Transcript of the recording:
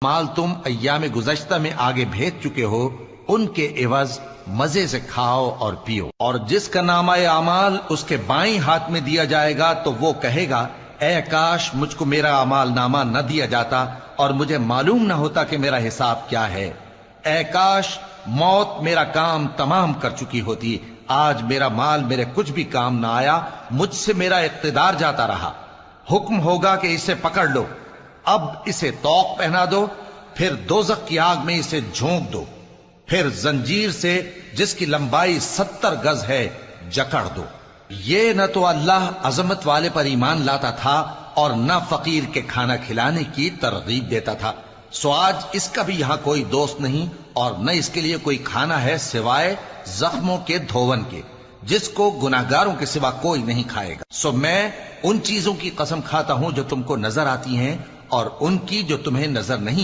مال تم ایام گزشتہ میں آگے بھیج چکے ہو ان کے عوض مزے سے کھاؤ اور پیو۔ اور جس کا نامہ اعمال اس کے بائیں ہاتھ میں دیا جائے گا تو وہ کہے گا اے کاش مجھ کو میرا اعمال نامہ نہ دیا جاتا اور مجھے معلوم نہ ہوتا کہ میرا حساب کیا ہے۔ اے کاش موت میرا کام تمام کر چکی ہوتی، آج میرا مال میرے کچھ بھی کام نہ آیا، مجھ سے میرا اقتدار جاتا رہا۔ حکم ہوگا کہ اسے پکڑ لو، اب اسے طوق پہنا دو، پھر دوزخ کی آگ میں اسے جھونک دو، پھر زنجیر سے جس کی لمبائی 70 گز ہے جکڑ دو۔ یہ نہ تو اللہ عظمت والے پر ایمان لاتا تھا اور نہ فقیر کے کھانا کھلانے کی ترغیب دیتا تھا، سو آج اس کا بھی یہاں کوئی دوست نہیں اور نہ اس کے لیے کوئی کھانا ہے سوائے زخموں کے دھون کے، جس کو گناہگاروں کے سوا کوئی نہیں کھائے گا۔ سو میں ان چیزوں کی قسم کھاتا ہوں جو تم کو نظر آتی ہیں اور ان کی جو تمہیں نظر نہیں